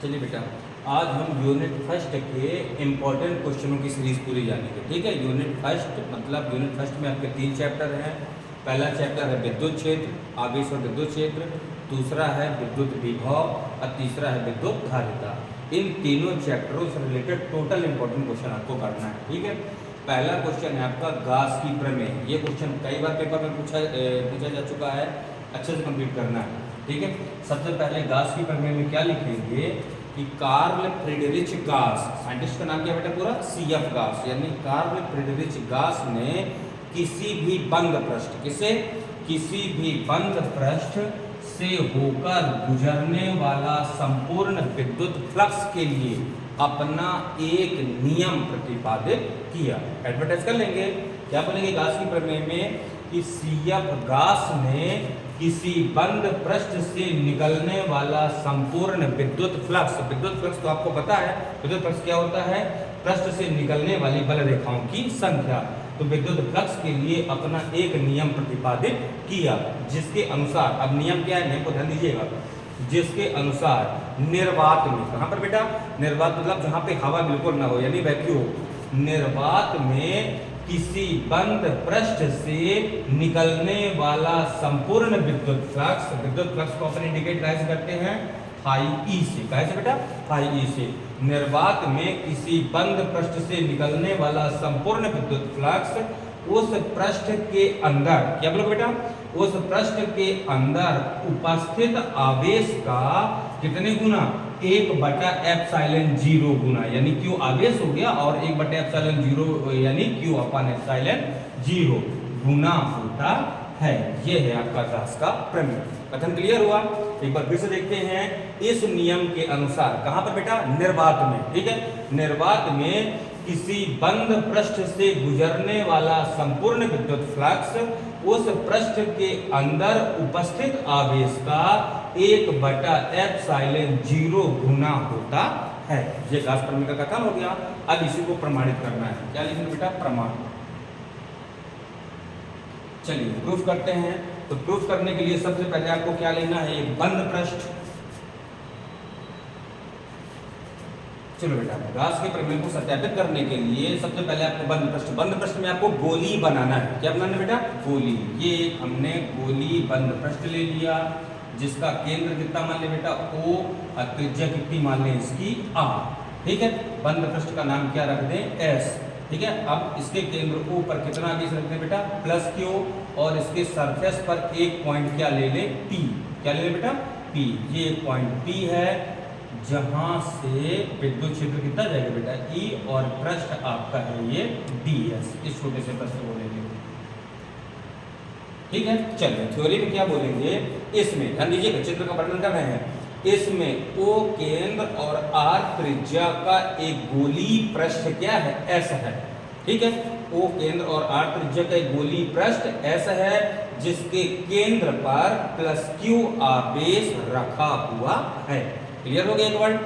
चलिए बेटा, आज हम यूनिट फर्स्ट के इम्पोर्टेंट क्वेश्चनों की सीरीज पूरी जानेंगे। ठीक है, यूनिट फर्स्ट मतलब यूनिट फर्स्ट में आपके 3 चैप्टर हैं। पहला चैप्टर है विद्युत क्षेत्र, आवेश और विद्युत क्षेत्र। दूसरा है विद्युत विभव और तीसरा है विद्युत धारिता। इन तीनों चैप्टरों से रिलेटेड टोटल इम्पोर्टेंट क्वेश्चन आपको करना है। ठीक है, पहला क्वेश्चन है आपका गास की प्रमेय। ये क्वेश्चन कई बार पेपर में पूछा जा चुका है, अच्छे से कंप्लीट करना है। ठीक है, सबसे पहले गास की प्रमेय में क्या लिखेंगे कि कार्ल फ्रीडरिच गास, साइंटिस्ट का नाम क्या बेटा पूरा, CF गास, यानी कार्ल फ्रीडरिच गास ने किसी भी बंद पृष्ठ से होकर गुजरने वाला संपूर्ण विद्युत फ्लक्स के लिए अपना एक नियम प्रतिपादित किया। एडवर्टाइज कर लेंगे, क्या बोलेंगे गास की प्रमेय में कि CF गास ने किसी बंद पृष्ठ से निकलने वाला संपूर्ण विद्युत फ्लक्स तो आपको पता है, विद्युत फ्लक्स क्या होता है, पृष्ठ से निकलने वाली बल रेखाओं की संख्या। तो विद्युत फ्लक्स के लिए अपना एक नियम प्रतिपादित किया, जिसके अनुसार, अब नियम क्या है, नियम को ध्यान दीजिएगा, जिसके अनुसार निर्वात में, कहां पर बेटा, निर्वात मतलब जहां पे हवा बिल्कुल ना हो, यानी वैक्यूम, निर्वात में किसी बंद पृष्ठ से निकलने वाला संपूर्ण विद्युत फ्लक्स को अपन इंडिकेट कैसे करते हैं, फाई ई से। कैसे बेटा, फाई ई से। निर्वात में किसी बंद पृष्ठ से निकलने वाला संपूर्ण विद्युत फ्लक्स उस पृष्ठ के अंदर, क्या बोलोगे बेटा, उस पृष्ठ के अंदर उपस्थित आवेश का कितने गुना, 1/ε0 गुना, यानी Q आवेश हो गया और 1/ε0 यानी Q/ε0 गुना होता है। ये है आपका गास का प्रमेय। कथन क्लियर हुआ? एक बार फिर से देखते हैं। इस नियम के अनुसार, कहां पर बेटा, निर्वात में। ठीक है, निर्वात में किसी बंद पृष्ठ से गुजरने वाला संपूर्ण विद्युत फ्लक्स उस पृष्ठ के अंदर उपस्थित आवेश का 1/ε0 गुना होता है। ये गास प्रमेय का कथन हो गया। अब इसी को प्रमाणित करना है। क्या लिखेंगे बेटा, प्रमाण। चलिए प्रूफ करते हैं। तो प्रूफ करने के लिए सबसे पहले आपको क्या लेना है, एक बंद पृष्ठ। चलो बेटा, गास के प्रमेय को सत्यापित करने के लिए सबसे पहले आपको बंद पृष्ठ में आपको गोली बनाना है। क्या बनाना है बेटा, गोली। ये हमने गोली बंद पृष्ठ ले लिया, जिसका केंद्र कितना मान ले बेटा, O, और त्रिज्या कितनी मान ले इसकी, R। ठीक है, बंद पृष्ठ का नाम क्या रख दें, S। ठीक है, अब इसके केंद्र O पर कितना आवेश रख दें बेटा, +Q, और इसके सरफेस पर एक पॉइंट क्या ले ले, P। क्या ले ले बेटा, P। ये पॉइंट P है, जहां से विद्युत क्षेत्र कितना जाएगा बेटा, E, और पृष्ठ आपका है ये DS। इस छोटे से पृष्ठ को लेंगे। ठीक है, चलिए थ्योरी में क्या बोलेंगे, इसमें ध्यान दीजिएगा, चित्र का वर्णन कर रहे हैं। इसमें O केंद्र और R त्रिज्या का एक गोली पृष्ठ क्या है, S है। ठीक है, O केंद्र और R त्रिज्या का एक गोली पृष्ठ S है, जिसके केंद्र पर +Q आवेश रखा हुआ है। क्लियर हो गया एक वर्ड,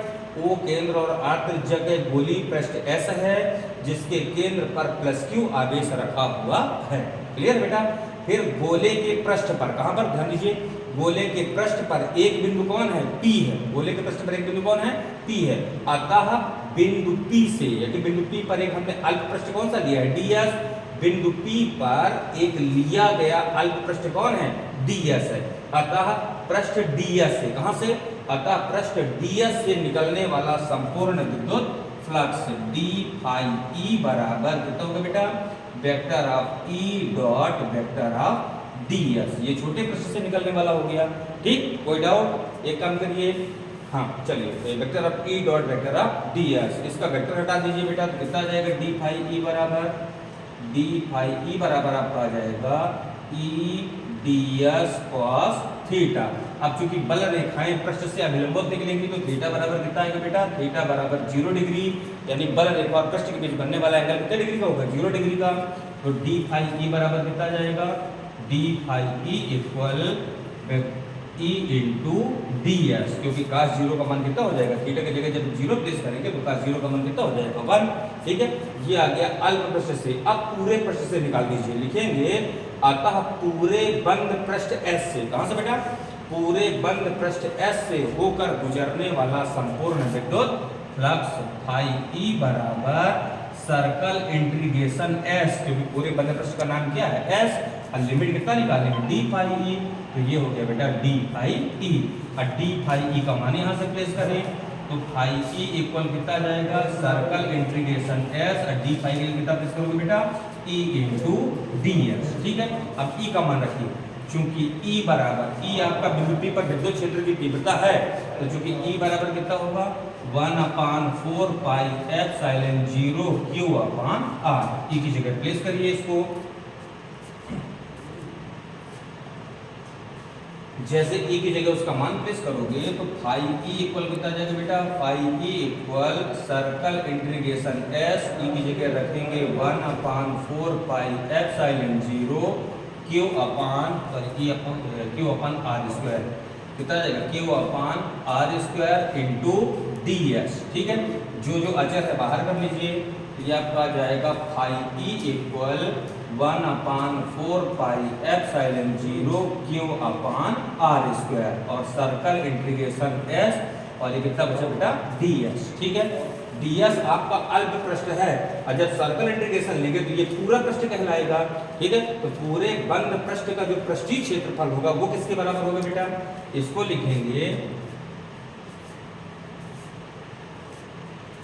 O केंद्र और R त्रिज्या का एक गोली पृष्ठ S है, जिसके केंद्र पर +Q आवेश रखा हुआ है। क्लियर बेटा। फिर गोले के पृष्ठ पर, कहां पर, ध्यान दीजिए, गोले के पृष्ठ पर एक बिंदु कौन है, P है। गोले के पृष्ठ पर एक बिंदु कौन है, P है। अतः बिंदु P से, यानी बिंदु P पर एक हमने अल्प पृष्ठ कौन सा लिया है, DS। बिंदु P पर एक लिया गया अल्प पृष्ठ कौन है, DS है। अतः पृष्ठ DS से, कहां से, अतः पृष्ठ DS से निकलने वाला संपूर्ण विद्युत फ्लक्स d फाई E बराबर कितना होगा बेटा, vector of E dot vector of DS। ये छोटे पृष्ठ से निकलने वाला हो गया। ठीक, कोई डाउट? एक काम करिए, हाँ चलिए, vector of E dot vector of DS, इसका वेक्टर हटा दीजिए बेटा, तो कितना आ जाएगा, d फाई E बराबर आपका आ जाएगा E ds cos थीटा। अब चूंकि बल रेखाएं पृष्ठ से अभिलंबोत निकलेंगी तो थीटा बराबर कितना आएगा बेटा, थीटा बराबर 0 डिग्री, यानी बल रेखा और पृष्ठ के बीच बनने वाला एंगल कितने डिग्री का होगा, 0 डिग्री का। तो d फाई E बराबर कितना जाएगा, d phi E equal E into ds, क्योंकि cos 0 का मान कितना हो जाएगा, थीटा की जगह जब 0 प्लेस करेंगे तो cos 0 का मान कितना हो जाएगा, 1। ठीक है, ये आ गया अल्प पृष्ठ से। अब पूरे पृष्ठ से निकाल दीजिए, लिखेंगे अतः पूरे बंद पृष्ठ S से, कहां से बेटा, पूरे बंद पृष्ठ S से होकर गुजरने वाला संपूर्ण विद्युत फ्लक्स फाई E बराबर सर्कल इंटीग्रेशन S, क्योंकि पूरे बंद पृष्ठ का नाम क्या है S, और लिमिट कितना निकालेंगे डी फाई E, तो ये हो गया बेटा डी फाई E। और डी फाई E का मान यहाँ से प्लेस करें तो फाई E इक्वल कितना जाएगा सर्कल इंटीग्रेशन S, और डी फाई E कितना प्लेस करोगे बेटा E इंटू डी एस। ठीक है, अब E का मान रखिए, चूंकि E बराबर E आपका बिंदु P पर विद्युत क्षेत्र की तीव्रता है, तो चूंकि E बराबर कितना होगा 1/4 pi epsilon 0 Q upon R। E की जगह प्लेस करिए इसको, जैसे E की जगह उसका मान प्लेस करोगे तो फाई E इक्वल कितना जाएगा बेटा, phi E equal circle integration S, E की जगह रखेंगे 1/4 pi epsilon 0 Q upon Q upon R square, कितना जाएगा Q upon R square into D S. ठीक है, जो अचर है बाहर कर लीजिए, ये आपका जाएगा phi E equal 1/4 pi epsilon 0 Q upon R square, और सर्कल इंटीग्रेशन S, और ये कितना बचा बेटा ds। ठीक है, ds आपका अल्प पृष्ठ है, और जब सर्कल इंटीग्रेशन लेंगे तो ये पूरा पृष्ठ कहलाएगा। ठीक है, तो पूरे बंद पृष्ठ का जो पृष्ठीय क्षेत्रफल होगा वो किसके बराबर होगा बेटा, इसको लिखेंगे,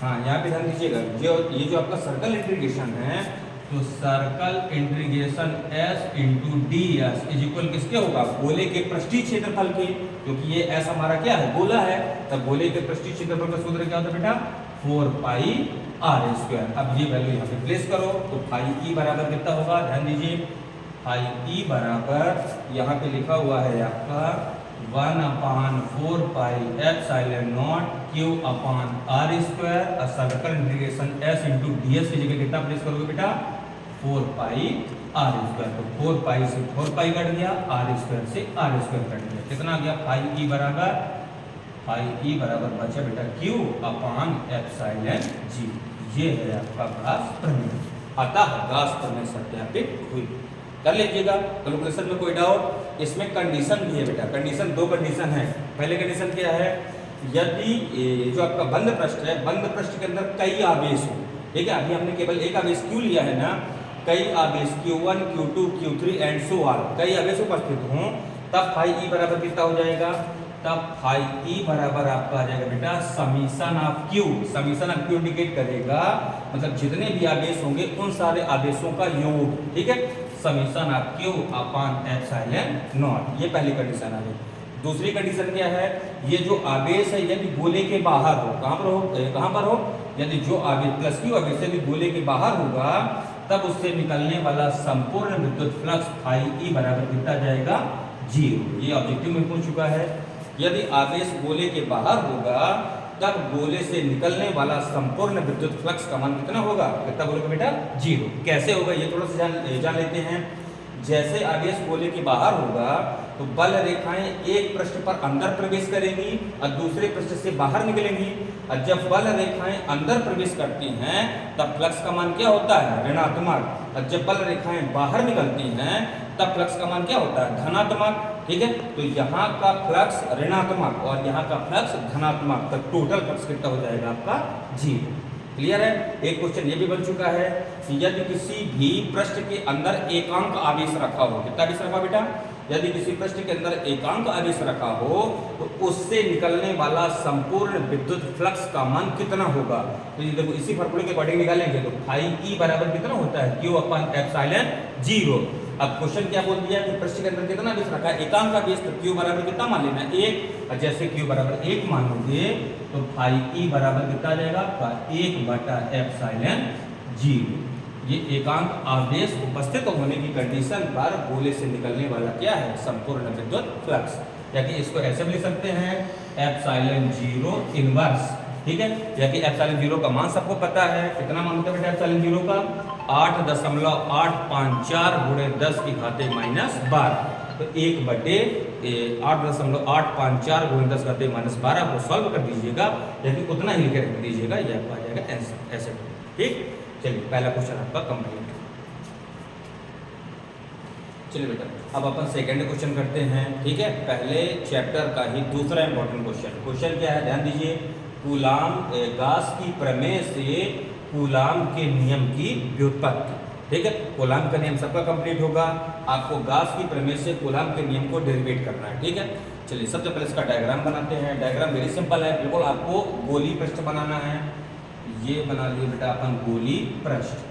हाँ यहाँ पे ध्यान दीजिएगा, ये जो आपका सर्कल इंटीग्रेशन है, तो circle integration S into D S is equal किसके होगा, गोले के पृष्ठीय क्षेत्रफल के, क्योंकि ये S हमारा क्या है गोला है, तब गोले के पृष्ठीय क्षेत्रफल का सूत्र क्या होता है बेटा 4 पाई R स्क्वायर। अब ये वैल्यू यहाँ पे प्लेस करो तो फाई E बराबर कितना होगा, ध्यान दीजिए, फाई E बराबर यहाँ पे लिखा हुआ है आपका 1/4 pi epsilon naught Q upon R square, और circle integration S into D s की जगह कितना प्लेस करोगे बेटा 4 पाई R स्क्वायर, तो 4 पाई से 4 पाई कट गया, R स्क्वायर से R स्क्वायर कट गया, कितना आ गया फाई E बराबर बचा बेटा Q अपान एप्सिलॉन G। ये है आपका गाउस प्रमेय, अतः गाउस प्रमेय सत्यापित हुई। कर लीजिएगा कैलकुलेशन में कोई डाउट, इसमें कंडीशन भी है बेटा, कंडीशन दो कंडीशन है। पहले कंडीशन क्या है, यदि जो आपका बंद पृष्ठ है, बंद पृष्ठ के अंदर कई आवेश हो, ठीक है, अभी हमने केवल एक आवेश Q लिया है ना, कई आवेश Q1 Q2 Q3 and so on, कई आवेश उपस्थित हों, तब फाई E बराबर कितना हो जाएगा, तब फाई E बराबर आपका आ जाएगा बेटा summation of Q। Summation of Q indicate करेगा मतलब जितने भी आवेश होंगे उन सारे आवेशों का योग। ठीक है, summation of Q upon epsilon not, ये पहली कंडीशन आ गई। दूसरी कंडीशन क्या है, ये जो आवेश है यदि गोले के बाहर हो, कहाँ पर हो, यदि जो आवेश प्लस Q आवेश यदि गोले के बाहर होगा, तब उससे निकलने वाला संपूर्ण विद्युत फ्लक्स फाई E बराबर कितना जाएगा 0। ये ऑब्जेक्टिव में पूछ चुका है, यदि आवेश गोले के बाहर होगा तब गोले से निकलने वाला संपूर्ण विद्युत फ्लक्स का मान कितना होगा, कितना बोलोगे बेटा 0। कैसे होगा ये थोड़ा सा जान लेते हैं। जैसे आवेश गोले के बाहर होगा तो बल रेखाएं एक पृष्ठ पर अंदर प्रवेश करेंगी और दूसरे पृष्ठ से बाहर निकलेंगी, और जब बल रेखाएं अंदर प्रवेश करती हैं तब फ्लक्स का मान क्या होता है ऋणात्मक, और जब बल रेखाएं बाहर निकलती हैं तब फ्लक्स का मान क्या होता है धनात्मक। ठीक है, तो यहाँ का फ्लक्स ऋणात्मक और यहाँ का फ्लक्स धनात्मक, तब टोटल फ्लक्स कितना हो जाएगा आपका 0। क्लियर है। एक क्वेश्चन ये भी बन चुका है कि यदि किसी भी पृष्ठ के अंदर एकांक आवेश रखा हो, कितना आवेश रखा बेटा, यदि किसी पृष्ठ के अंदर एकांक आवेश रखा हो तो उससे निकलने वाला संपूर्ण विद्युत फ्लक्स का मान कितना होगा। तो ये देखो इसी फॉर्मूले के अकॉर्डिंग निकालेंगे तो फाई E बराबर कितना होता है Q अपान एप्सिलॉन 0। अब क्वेश्चन क्या बोल दिया कि पृष्ठ के अंदर कितना आवेश रखा है एकांक आवेश, तो Q बराबर कितना मान लेना 1, और जैसे Q बराबर 1 मानोगे तो फाई E बराबर कितना आ जाएगा 1/एप्सिलॉन 0। ये एकांक आवेश उपस्थित होने की कंडीशन पर गोले से निकलने वाला क्या है संपूर्ण विद्युत फ्लक्स, या कि इसको ऐसे भी लिख सकते हैं एप्सिलॉन 0 इनवर्स। ठीक है, या कि एप्सिलॉन 0 का मान सबको पता है, कितना मान होता है बेटा एप्सिलॉन 0 का 8.854 गुणे 10 की घाते -12, तो 1/8.854 गुणे 10 घाते -12 को सॉल्व कर दीजिएगा, यानी उतना ही लिख रख दीजिएगा, ये आपको आ जाएगा आंसर ऐसे। ठीक, चलिए पहला क्वेश्चन आपका कंप्लीट। चलिए बेटा, अब अपन सेकंड क्वेश्चन करते हैं। ठीक है, पहले चैप्टर का ही दूसरा इंपॉर्टेंट क्वेश्चन क्या है, ध्यान दीजिए। कूलाम गास की प्रमेय से कूलाम के नियम की व्युत्पत्ति। ठीक है, कूलाम का नियम सबका कंप्लीट होगा, आपको गास की प्रमेय से कूलाम के नियम को डेरिवेट करना है। ठीक है, चलिए सबसे पहले इसका डायग्राम बनाते हैं। डायग्राम वेरी सिंपल है, बिल्कुल आपको गोली पृष्ठ बनाना है। ये बना लिए बेटा अपन गोली पृष्ठ।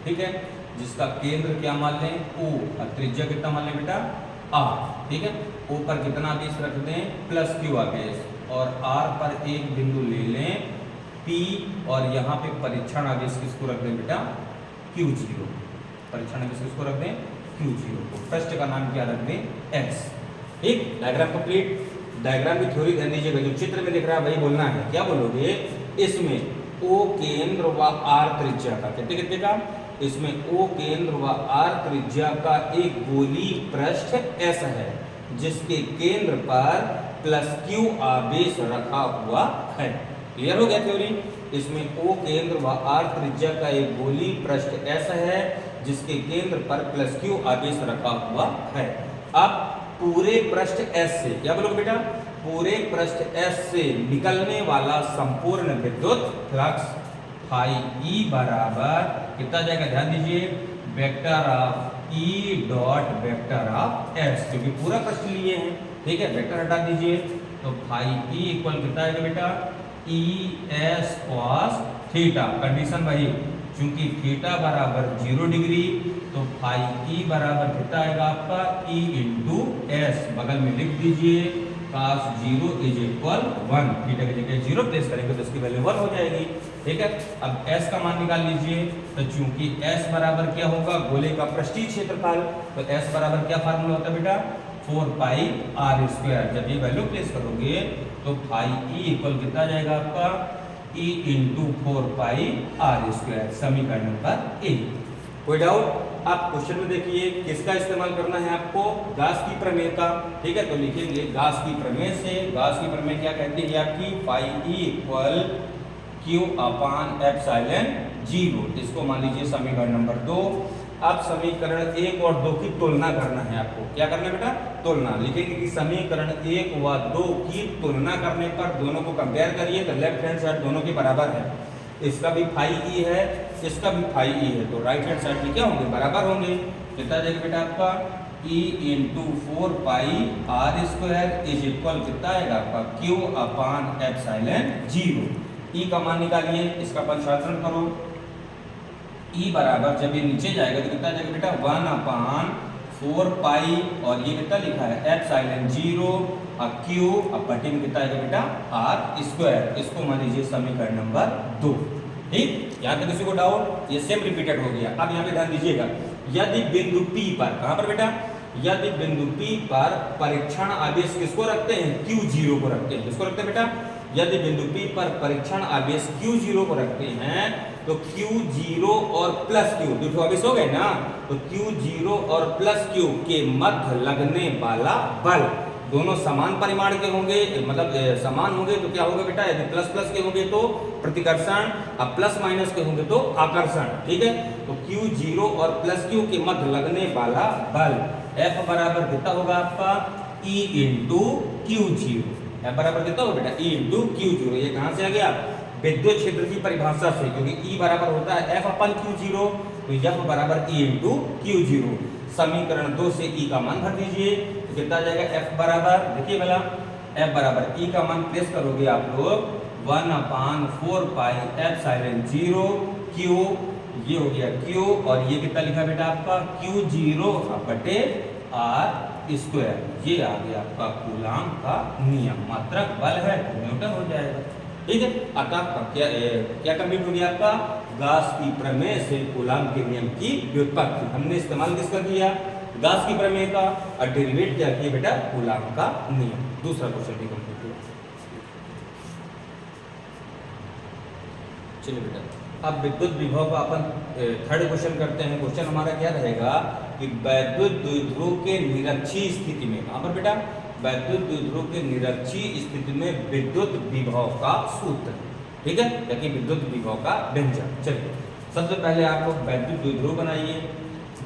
ठीक है, जिसका केंद्र क्या मान लें, O, और त्रिज्या कितना मान लें बेटा, R। ठीक है, O पर कितना आवेश रख दें, प्लस Q आवेश, और R पर एक बिंदु ले लें P, और यहाँ पे परीक्षण आवेश किसको रख दें बेटा, Q0। परीक्षण आवेश किसको रख दें, Q0 को। पृष्ठ का नाम क्या रख दें, X। ठीक, डायग्राम कंप्लीट। डायग्राम की थ्योरी ध्यान दीजिएगा, जो चित्र में दिख रहा है वही बोलना है। क्या बोलोगे, इसमें O केंद्र व R त्रिज्या का, कितने कितने का, इसमें O केंद्र व R त्रिज्या का एक गोली पृष्ठ S है, जिसके केंद्र पर प्लस Q आवेश रखा हुआ है। क्लियर हो गया थ्योरी। इसमें O केंद्र व R त्रिज्या का एक गोली पृष्ठ S है, जिसके केंद्र पर प्लस Q आवेश रखा हुआ है। अब पूरे पृष्ठ S से, क्या बोलोगे बेटा, पूरे पृष्ठ S से निकलने वाला संपूर्ण विद्युत फ्लक्स फाई E बराबर कितना जाएगा, ध्यान दीजिए, vector of E dot vector of S, क्योंकि पूरा पृष्ठ लिए हैं। ठीक है, वेक्टर हटा दीजिए, तो फाई E इक्वल कितना आएगा बेटा, E S cos theta. Condition वही, चूंकि थीटा बराबर 0 डिग्री, तो फाई E बराबर कितना आएगा आपका, E इंटू S, बगल में लिख दीजिए cos 0 इज इक्वल 1। थीटा की जगह 0 प्लेस करेंगे तो इसकी वैल्यू 1 हो जाएगी। ठीक है, अब S का मान निकाल लीजिए, तो चूंकि S बराबर क्या होगा, गोले का पृष्ठीय क्षेत्रफल, तो S बराबर क्या फार्मूला होता है बेटा, 4 पाई R स्क्वायर। जब ये वैल्यू प्लेस करोगे तो फाई E इक्वल कितना जाएगा आपका, E इंटू 4 पाई R स्क्वायर। समीकरण नंबर 1। कोई डाउट? आप क्वेश्चन में देखिए किसका इस्तेमाल करना है आपको, गास की प्रमेय का। ठीक है, तो लिखेंगे गास की प्रमेय से, गास की प्रमेय क्या कहती है आपकी, फाई E इक्वल Q अपान एप्सिलॉन 0। इसको मान लीजिए समीकरण नंबर 2। अब समीकरण 1 और 2 की तुलना करना है आपको। क्या करना है बेटा, तुलना। लिखेंगे कि समीकरण 1 व 2 की तुलना करने पर दोनों को कंपेयर करिए, तो लेफ्ट हैंड साइड दोनों के बराबर है। इसका भी फाई E है, इसका भी फाई E है, तो राइट हैंड साइड में क्या होंगे, बराबर होंगे। कितना जाएगा बेटा आपका, E into 4 pi R square is equal कितना आएगा आपका, Q अपान एप्सिलॉन 0। E का मान निकालिए, इसका पंचवार्षण करो। E बराबर जब ये नीचे जाएगा तो कितना जाएगा बेटा, 1 अपान 4 पाई, और ये कितना लिखा है, एप्सिलॉन 0, और Q, अब बटे में कितना आएगा बेटा, R स्क्वायर। इसको मान लीजिए समीकरण नंबर 2। ठीक, यहाँ तक किसी को डाउट, ये सेम रिपीटेड हो गया। अब यहाँ पे ध्यान दीजिएगा, यदि बिंदु P पर, कहाँ पर बेटा, यदि बिंदु P पर परीक्षण आवेश किसको रखते हैं, Q0 को रखते हैं। किसको रखते हैं बेटा, यदि बिंदु P पर परीक्षण आवेश Q0 को रखते हैं, तो Q0 और प्लस Q, दो आवेश हो गए ना, तो Q0 और प्लस Q के मध्य लगने वाला बल दोनों समान परिमाण के होंगे, मतलब समान होंगे तो क्या होगा बेटा, यदि प्लस प्लस के होंगे तो प्रतिकर्षण, अब प्लस माइनस के होंगे तो आकर्षण। ठीक है, तो Q0 और प्लस Q के मध्य लगने वाला बल F बराबर कितना होगा आपका, E इंटू Q0। F बराबर कितना होगा बेटा, E इंटू Q0। ये कहाँ से आ गया, विद्युत क्षेत्र की परिभाषा से, क्योंकि E बराबर होता है F अपन Q0, तो F बराबर E इंटू Q0। समीकरण 2 से E का मान भर दीजिए, तो कितना जाएगा, F बराबर, देखिए भला, F बराबर E का मान प्लेस करोगे आप लोग 1 अपान 4 पाई एप्सिलॉन 0 Q, ये हो गया Q, और ये कितना लिखा बेटा आपका, Q0 बटे R स्क्वायर। ये आ गया आपका कूलाम का नियम, मात्रक बल है, न्यूटन हो जाएगा। ठीक है, अतः क्या कंप्लीट हो गया आपका, गास की प्रमेय से कूलाम के नियम की व्युत्पत्ति। हमने इस्तेमाल किसका किया, गास की प्रमेय का, और डेरिवेट क्या किया बेटा, कूलाम का नियम। दूसरा क्वेश्चन भी कंप्लीट हुआ। चलिए बेटा, अब विद्युत विभव का अपन थर्ड क्वेश्चन करते हैं। क्वेश्चन हमारा क्या रहेगा कि वैद्युत द्विध्रुव के निरक्षीय स्थिति में, कहाँ पर बेटा, वैद्युत द्विध्रुव के निरक्षीय स्थिति में विद्युत विभव का सूत्र। ठीक है, या कि विद्युत विभव का व्यंजक। चलिए सबसे पहले आप लोग वैद्युत द्विध्रुव बनाइए।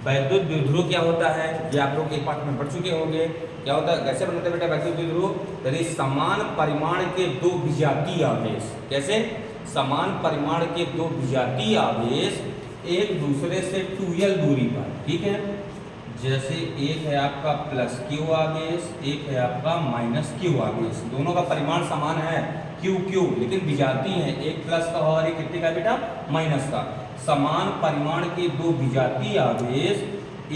वैद्युत द्विध्रुव क्या होता है, ये आप लोग एक पाठ में पढ़ चुके होंगे। क्या होता है, कैसे बनते हैं बेटा वैद्युत द्विध्रुव? यदि समान परिमाण के दो विजातीय आवेश, कैसे समान परिमाण के दो विजातीय आवेश एक दूसरे से 2l दूरी पर, ठीक है, जैसे एक है आपका प्लस क्यू आवेश, एक है आपका माइनस क्यू आवेश, दोनों का परिमाण समान है क्यू क्यू, लेकिन विजातीय है, एक प्लस का और एक कितने का बेटा माइनस का। समान परिमाण के दो विजातीय आवेश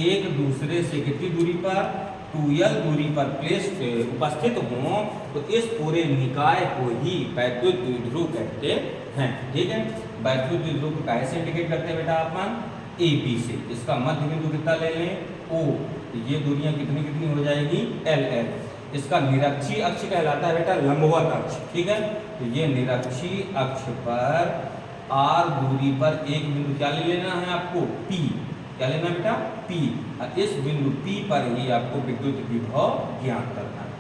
एक दूसरे से कितनी दूरी पर 2l दूरी पर उपस्थित हों तो इस पूरे निकाय को ही वैद्युत द्विध्रुव कहते हैं, ठीक है। वैद्युत द्विध्रुव को कैसे इंडिकेट करते हैं बेटा अपन? AB से। इसका मध्य बिंदु कितना ले लें? O। ये दूरियां कितनी कितनी हो जाएगी? LL। इसका निरक्षीय अक्ष कहलाता है बेटा लंबवत अक्ष, ठीक है। तो ये निरक्षीय अक्ष पर R दूरी पर एक बिंदु क्या ले लेना है आपको? P। क्या लेना बेटा? P। और इस बिंदु P पर ही आपको विद्युत विभव ज्ञात करना है,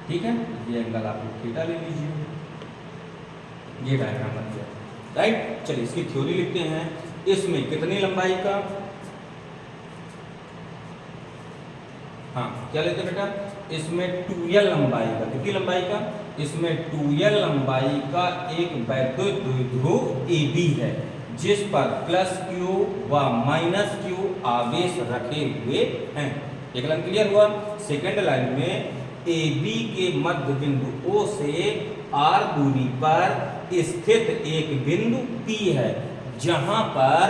ठीक है। ये एंगल आप लोग थीटा ले लीजिए, ये डायग्राम बन गया, राइट। चलिए इसकी थ्योरी लिखते हैं। इसमें कितनी लंबाई का, हाँ क्या लेते हैं बेटा? इसमें 2l लंबाई का, कितनी लंबाई का? इसमें 2l लंबाई का एक वैद्युत द्विध्रुव AB है जिस पर प्लस क्यू व माइनस क्यू आवेश रखे हुए हैं। एक लाइन क्लियर हुआ। सेकेंड लाइन में AB के मध्य बिंदु O से R दूरी पर स्थित एक बिंदु P है जहां पर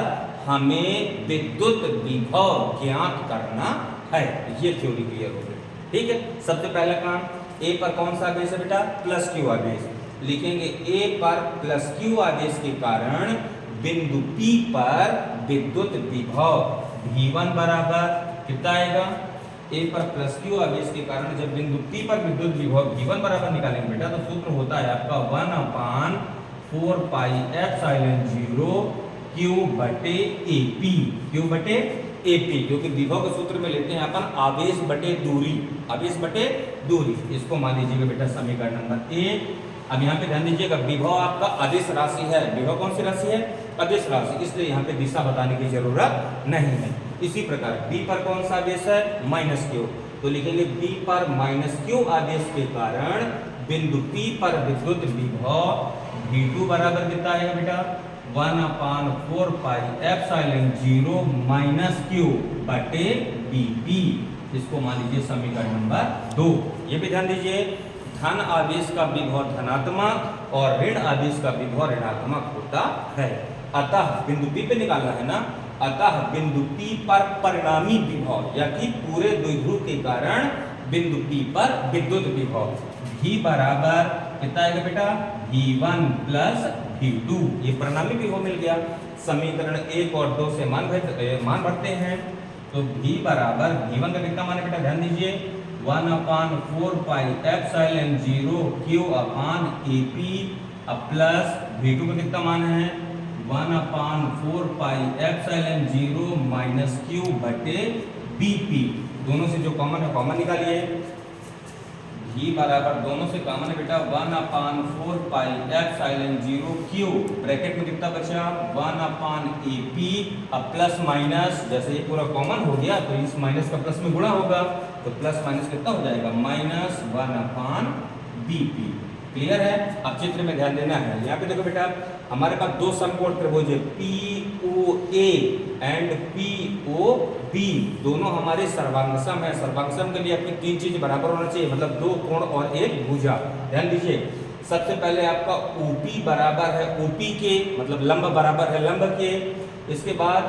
हमें विद्युत विभव ज्ञात करना है। ये थ्योरी क्लियर हो गई, ठीक है। सबसे पहला काम, A पर कौन सा आवेश है बेटा? प्लस क्यू आवेश। लिखेंगे A पर प्लस क्यू आवेश के कारण बिंदु P पर विद्युत विभव V1 बराबर कितना आएगा? A पर प्लस क्यू आवेश के कारण जब बिंदु P पर विद्युत विभव V1 बराबर निकालेंगे बेटा तो सूत्र होता है आपका 1/4 पाई एप्सिलॉन 0 Q बटे AP, Q बटे AP, क्योंकि विभव के सूत्र में लेते हैं अपन आवेश बटे दूरी, आवेश बटे दूरी। इसको मान लीजिएगा बेटा समीकरण नंबर 1। अब यहाँ पे ध्यान दीजिएगा विभव आपका अदिश राशि है। विभव कौन सी राशि है? अदिश राशि, इसलिए यहाँ पे दिशा बताने की जरूरत नहीं है। इसी प्रकार B पर कौन सा आवेश है? Minus Q. तो लिखेंगे B पर माइनस क्यू आवेश के कारण बिंदु P पर विद्युत विभव V2 बराबर कितना आएगा बेटा? 1/4 पाई एप्सिलॉन 0 माइनस क्यू बटे BP। इसको मान लीजिए समीकरण नंबर 2। ये भी ध्यान दीजिए, धन आवेश का विभव धनात्मक और ऋण आवेश का विभव ऋणात्मक होता है। अतः बिंदु P पे निकालना है ना, अतः बिंदु P पर परिणामी विभव या कि पूरे द्विध्रुव के कारण बिंदु P पर विद्युत विभव V बराबर कितना आएगा बेटा? V1 plus V2। ये परिणामी विभव मिल गया। समीकरण 1 और 2 से मान भरते हैं तो V बराबर V1 का कितना मान है बेटा? ध्यान दीजिए 1/4 पाई एप्सिलॉन 0 Q अपान AP प्लस V2 का कितना मान है? 1/4 पाई एप्सिलॉन 0 माइनस Q बटे BP। दोनों से जो कॉमन है कॉमन निकालिए। V बराबर दोनों से कॉमन है बेटा 1/4 पाई एप्सिलॉन 0 Q, ब्रैकेट में कितना बचा? 1/AP अब प्लस माइनस, जैसे ये पूरा कॉमन हो गया तो इस माइनस का प्लस में गुणा होगा तो प्लस माइनस कितना हो जाएगा? Minus 1/BP। क्लियर है? अब चित्र में ध्यान देना है। यहाँ पे देखो बेटा हमारे पास दो समकोण त्रिभुज है POA एंड POB, दोनों हमारे सर्वांगसम है। सर्वांगसम के लिए आपकी तीन चीज बराबर होना चाहिए, मतलब दो कोण और एक भुजा। ध्यान दीजिए, सबसे पहले आपका OP बराबर है OP के, मतलब लंब बराबर है लंब के। इसके बाद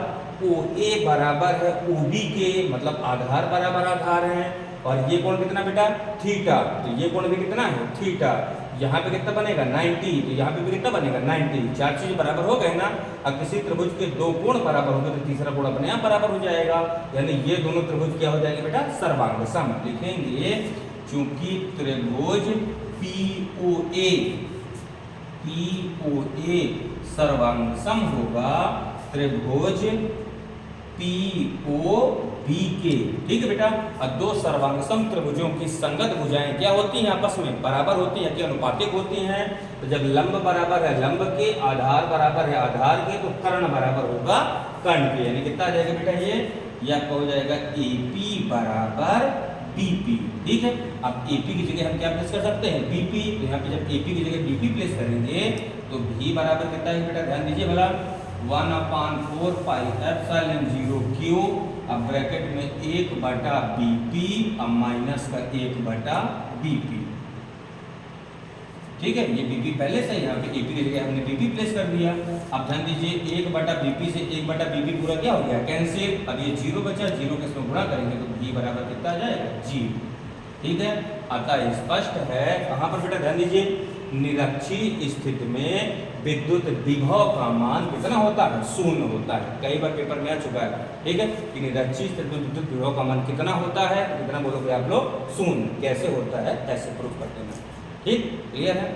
OA बराबर है OB के, मतलब आधार बराबर आधार है। और ये कोण कितना बेटा? थीटा। तो ये कोण भी कितना है? थीटा। यहाँ पे कितना बनेगा? 90। तो यहाँ पे भी कितना बनेगा? 90। चार चीज बराबर हो गए ना। अब किसी त्रिभुज के दो कोण बराबर हो गए तो तीसरा कोण अपने आप बराबर हो जाएगा, यानी ये दोनों त्रिभुज क्या हो जाएंगे बेटा? सर्वांगसम। लिखेंगे चूंकि त्रिभुज POA सर्वांगसम होगा त्रिभुज POB बी के। ठीक है बेटा, और दो सर्वांगसम त्रिभुजों की संगत भुजाएं क्या होती हैं, आपस में बराबर होती हैं कि अनुपातिक होती हैं। तो जब लंब बराबर है लंब के, आधार बराबर है आधार के, तो कर्ण बराबर होगा कर्ण के। यानी कितना आ जाएगा बेटा ये आपका हो जाएगा AP बराबर BP। ठीक है, अब AP की जगह हम क्या प्लेस कर सकते हैं, BP। तो यहाँ पे जब AP की जगह BP प्लेस करेंगे तो V बराबर कितना है बेटा, ध्यान दीजिए भला, 1/4 पाई एप्सिलॉन 0 क्यू, अब ब्रैकेट में 1/BP, अब माइनस का 1/BP। ठीक है, ये BP पहले से यहाँ पे AP की जगह हमने BP प्लेस कर दिया। अब ध्यान दीजिए 1/BP से 1/BP पूरा क्या हो गया, कैंसिल। अब ये 0 बचा, 0 के इसमें गुणा करेंगे तो V बराबर कितना आ जाएगा, 0। ठीक है, अतः स्पष्ट है, कहाँ पर बेटा ध्यान दीजिए, निरक्षीय स्थिति में विद्युत विभव का मान कितना होता है, शून्य होता है। कई बार पेपर में आ चुका है। ठीक है, कि निरक्षीय स्थिति में विद्युत विभव का मान कितना होता है, तो कितना बोलोगे आप लोग, शून्य। कैसे होता है, ऐसे प्रूफ करते हैं। ठीक, क्लियर है।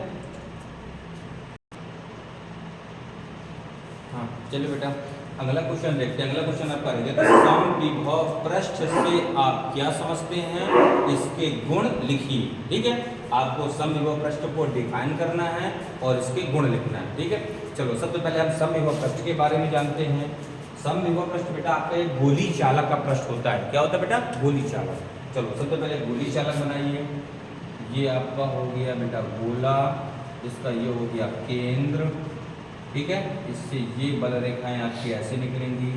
हाँ चलिए बेटा अगला क्वेश्चन देखते हैं। अगला क्वेश्चन आपका रहेगा, समविभव पृष्ठ से आप क्या समझते हैं, इसके गुण लिखिए। ठीक है, आपको समविभव पृष्ठ को डिफाइन करना है और इसके गुण लिखना है। ठीक है, चलो सबसे पहले हम समविभव पृष्ठ के बारे में जानते हैं। समविभव पृष्ठ बेटा आपका एक गोली चालक का पृष्ठ होता है। क्या होता है बेटा, गोली चालक। चलो सबसे पहले गोली चालक बनाइए। ये आपका हो गया बेटा गोला, इसका ये हो गया केंद्र। ठीक है, इससे ये बल रेखाएं आपकी ऐसे निकलेंगी।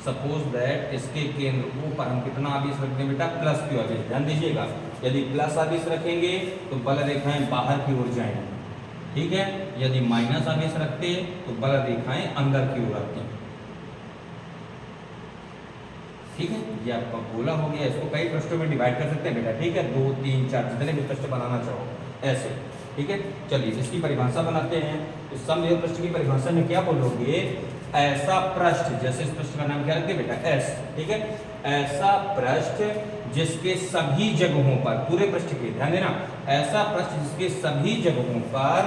सपोज दैट इसके केंद्र ऊपर हम कितना आवेश रखते हैं बेटा, प्लस क्यू आवेश। ध्यान दीजिएगा, यदि प्लस आवेश रखेंगे तो बल रेखाएं बाहर की ओर जाएंगी। ठीक है, यदि माइनस आवेश रखते तो बल रेखाएं अंदर की ओर आती हैं। ठीक है, ये आपका गोला हो गया। इसको कई पृष्ठों में डिवाइड कर सकते हैं बेटा। ठीक है, 2, 3, 4 जितने भी पृष्ठ बनाना चाहो ऐसे। ठीक है, चलिए इसकी परिभाषा बनाते हैं। तो समविभव पृष्ठ की परिभाषा में क्या बोलोगे, ऐसा पृष्ठ, जैसे इस पृष्ठ का नाम क्या रखते हैं बेटा, S। ठीक है, ऐसा पृष्ठ जिसके सभी जगहों पर, पूरे पृष्ठ के ध्यान देना, ऐसा पृष्ठ जिसके सभी जगहों पर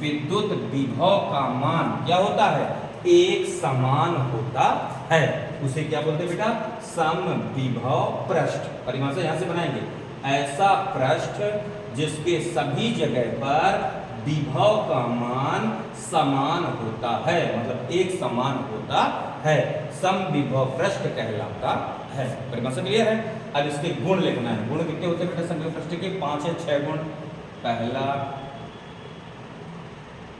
विद्युत विभव का मान क्या होता है, एक समान होता है, उसे क्या बोलते हैं बेटा, समविभव पृष्ठ। परिभाषा यहां से बनाएंगे, ऐसा पृष्ठ जिसके सभी जगह पर विभव का मान समान होता है, मतलब एक समान होता है, समविभव पृष्ठ कहलाता है। परिभाषा क्लियर है। अब इसके गुण लिखना है। गुण कितने होते हैं बेटा समविभव पृष्ठ के, 5 या 6 गुण।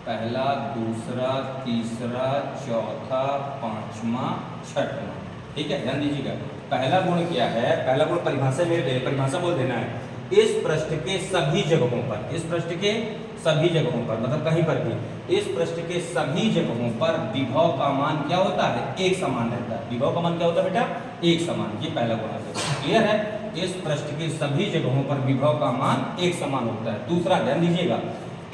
पहला, दूसरा, तीसरा, चौथा, पांचवा, छठवां। ठीक है, ध्यान दीजिएगा। पहला गुण क्या है, पहला गुण परिभाषा में परिभाषा बोल देना है, इस पृष्ठ के सभी जगहों पर, इस पृष्ठ के सभी जगहों पर, मतलब कहीं पर भी, इस पृष्ठ के सभी जगहों पर विभव का मान क्या होता है, एक समान रहता है। विभव का मान क्या होता है बेटा, एक समान। ये पहला गुण है। क्लियर है, इस पृष्ठ के सभी जगहों पर विभव का मान एक समान होता है। दूसरा, ध्यान दीजिएगा,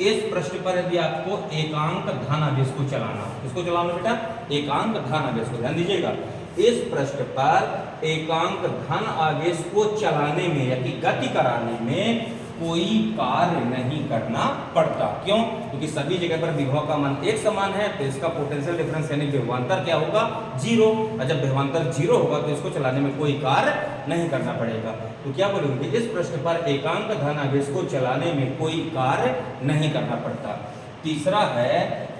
इस पृष्ठ पर यदि आपको एकांक धनावेश को चलाना, किसको चलाना बेटा, एकांक धनावेश को। ध्यान दीजिएगा, इस पृष्ठ पर एकांक धन आवेश को चलाने में या गति कराने में कोई कार्य नहीं करना पड़ता। क्यों, क्योंकि सभी जगह पर विभव का मान एक समान है, तो इसका पोटेंशियल डिफरेंस यानी विभवांतर क्या होगा, 0। और जब विभवांतर 0 होगा तो इसको चलाने में कोई कार्य नहीं करना पड़ेगा। तो क्या बोलोगे, इस पृष्ठ पर एकांक धन आवेश को चलाने में कोई कार्य नहीं करना पड़ता। तीसरा है,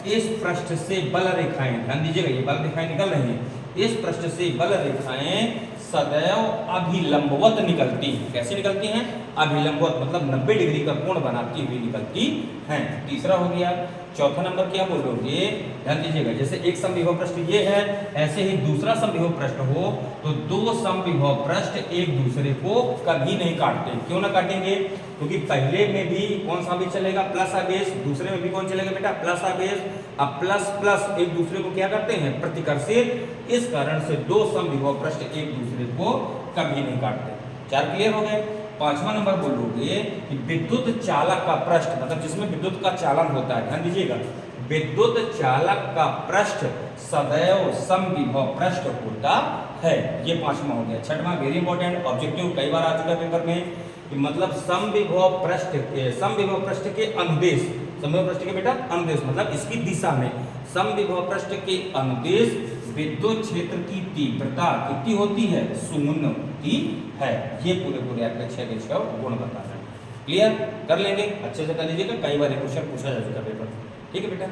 इस पृष्ठ से बल रेखाएं, ध्यान दीजिएगा ये बल रेखाएं निकल रही हैं, इस पृष्ठ से बल रेखाएं सदैव अभिलंबवत निकलती हैं। कैसे निकलती हैं, अभिलंबवत, मतलब 90 डिग्री का कोण बनाती हुई निकलती हैं। तीसरा हो गया। चौथा नंबर क्या बोलोगे, ध्यान दीजिएगा, जैसे एक समविभव पृष्ठ ये है, ऐसे ही दूसरा समविभव पृष्ठ हो तो दो समविभव पृष्ठ एक दूसरे को कभी नहीं काटते। क्यों ना काटेंगे, क्योंकि पहले में भी कौन सा आवेश चलेगा, प्लस आवेश, दूसरे में भी कौन चलेगा बेटा, प्लस आवेश। अब प्लस प्लस एक दूसरे को क्या करते हैं, प्रतिकर्षित। इस कारण से दो समविभव पृष्ठ एक दूसरे को कभी नहीं काटते। 4 क्लियर हो गए। 5वां नंबर बोलोगे कि विद्युत चालक का पृष्ठ, मतलब जिसमें विद्युत का चालन होता है, ध्यान दीजिएगा, विद्युत चालक का पृष्ठ सदैव समविभव पृष्ठ होता है। ये 5वां हो गया। 6वां वेरी इंपॉर्टेंट, ऑब्जेक्टिव कई बार आ चुका है पेपर में, कि मतलब समविभव पृष्ठ के अनुदेश समविभव पृष्ठ के बेटा अनुदेश मतलब इसकी दिशा में, समविभव पृष्ठ के अनुदेश विद्युत क्षेत्र की तीव्रता कितनी होती है, शून्य होती है। ये पूरे आपके 6 के 6 गुण बताना है। क्लियर कर लेंगे, अच्छे से कर लीजिएगा, कई बार क्वेश्चन पूछा जा चुका पेपर। ठीक है बेटा।